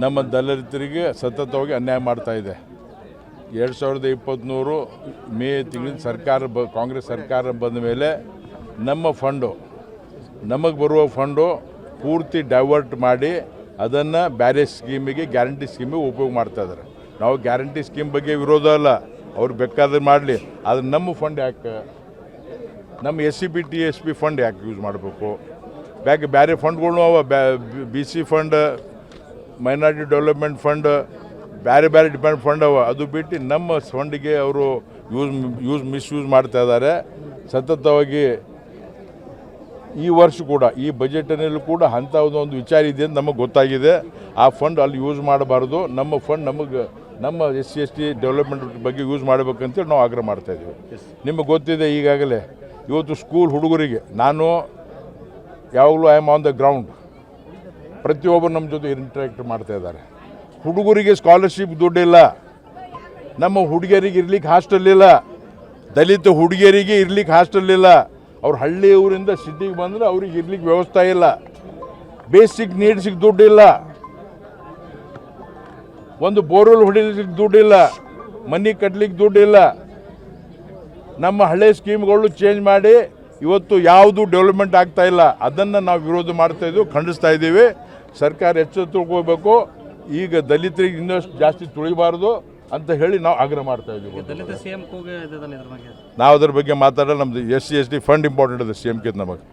ನಮ್ಮ ದಲಿತರಿಗೆ ಸತತವಾಗಿ ಅನ್ಯಾಯ ಮಾಡ್ತಾ ಇದೆ. 2023 ಮೇ ತಿಂಗಳಿನ ಕಾಂಗ್ರೆಸ್ ಸರ್ಕಾರ ಬಂದ ಮೇಲೆ ನಮ್ಮ ಫಂಡು ನಮಗೆ ಬರುವ ಫಂಡು ಪೂರ್ತಿ ಡೈವರ್ಟ್ ಮಾಡಿ ಅದನ್ನು ಬೇರೆ ಸ್ಕೀಮಿಗೆ ಗ್ಯಾರಂಟಿ ಸ್ಕೀಮಿಗೆ ಉಪಯೋಗ ಮಾಡ್ತಾ ಇದ್ದಾರೆ. ನಾವು ಗ್ಯಾರಂಟಿ ಸ್ಕೀಮ್ ಬಗ್ಗೆ ವಿರೋಧ ಅಲ್ಲ, ಅವ್ರು ಬೇಕಾದ್ರೆ ಮಾಡಲಿ, ಆದರೆ ನಮ್ಮ ಫಂಡ್ ಯಾಕೆ, ನಮ್ಮ SCP TSP ಫಂಡ್ ಯಾಕೆ ಯೂಸ್ ಮಾಡಬೇಕು? ಬೇರೆ ಫಂಡ್ಗಳು ಅವ, BC fund, minority development fund, ಬೇರೆ ಡಿಪೆಂಡ್ ಫಂಡ್ ಅವ. ಅದು ಬಿಟ್ಟು ನಮ್ಮ ಫಂಡಿಗೆ ಅವರು ಮಿಸ್ಯೂಸ್ ಮಾಡ್ತಾ ಇದ್ದಾರೆ. ಸತತವಾಗಿ ಈ ವರ್ಷ ಕೂಡ ಈ ಬಜೆಟ್ನಲ್ಲಿ ಕೂಡ ಅಂಥದ್ದೊಂದು ವಿಚಾರ ಇದೆ ಅಂತ ನಮಗೆ ಗೊತ್ತಾಗಿದೆ. ಆ ಫಂಡ್ ಅಲ್ಲಿ ಯೂಸ್ ಮಾಡಬಾರ್ದು, ನಮ್ಮ ಫಂಡ್ ನಮ್ಮ SC/ST ಡೆವಲಪ್ಮೆಂಟ್ ಬಗ್ಗೆ ಯೂಸ್ ಮಾಡಬೇಕಂತೇಳಿ ನಾವು ಆಗ್ರಹ ಮಾಡ್ತಾಯಿದ್ದೀವಿ. ನಿಮಗೆ ಗೊತ್ತಿದೆ, ಈಗಾಗಲೇ ಇವತ್ತು ಸ್ಕೂಲ್ ಹುಡುಗರಿಗೆ ನಾನು ಯಾವಾಗಲೂ I am on the ground, ಪ್ರತಿಯೊಬ್ಬರು ನಮ್ಮ ಜೊತೆ ಇಂಟ್ರ್ಯಾಕ್ಟ್ ಮಾಡ್ತಾ ಇದ್ದಾರೆ. ಹುಡುಗರಿಗೆ ಸ್ಕಾಲರ್ಶಿಪ್ ದುಡ್ಡಿಲ್ಲ, ನಮ್ಮ ಹುಡುಗಿಯರಿಗೆ ಇರ್ಲಿಕ್ಕೆ ಹಾಸ್ಟೆಲ್ ಇಲ್ಲ, ದಲಿತ ಹುಡುಗಿಯರಿಗೆ ಇರ್ಲಿಕ್ಕೆ ಹಾಸ್ಟೆಲ್ ಇಲ್ಲ. ಅವ್ರು ಹಳ್ಳಿ ಊರಿಂದ ಸಿಟಿಗೆ ಬಂದರೆ ಅವ್ರಿಗೆ ಇರ್ಲಿಕ್ಕೆ ವ್ಯವಸ್ಥೆ ಇಲ್ಲ, ಬೇಸಿಕ್ ನೀಡ್ಸಿಗೆ ದುಡ್ಡಿಲ್ಲ, ಒಂದು ಬೋರ್ವೆಲ್ ಹೊಡಿಲಿಕ್ಕೆ ದುಡ್ಡಿಲ್ಲ, ಮನೆ ಕಟ್ಟಲಿಕ್ಕೆ ದುಡ್ಡಿಲ್ಲ. ನಮ್ಮ ಹಳೆ ಸ್ಕೀಮ್ಗಳು ಚೇಂಜ್ ಮಾಡಿ ಇವತ್ತು ಯಾವುದು ಡೆವಲಪ್ಮೆಂಟ್ ಆಗ್ತಾ ಇಲ್ಲ. ಅದನ್ನು ನಾವು ವಿರೋಧ ಮಾಡ್ತಾಯಿದ್ದೀವಿ, ಖಂಡಿಸ್ತಾ ಇದ್ದೀವಿ. ಸರ್ಕಾರ ಎಚ್ಚೆತ್ತುಕೋಬೇಕು. ಈಗ ದಲಿತರಿಗೆ ಇನ್ನಷ್ಟು ಜಾಸ್ತಿ ತುಳಿಬಾರ್ದು ಅಂತ ಹೇಳಿ ನಾವು ಆಗ್ರಹ ಮಾಡ್ತಾ ಇದ್ದೀವಿ. ನಾವು ಅದ್ರ ಬಗ್ಗೆ ಮಾತಾಡೋದು, ನಮ್ದು SC/ST ಫಂಡ್ ಇಂಪಾರ್ಟೆಂಟ್ ಇದೆ CM ಗೆ ನಮಗೆ.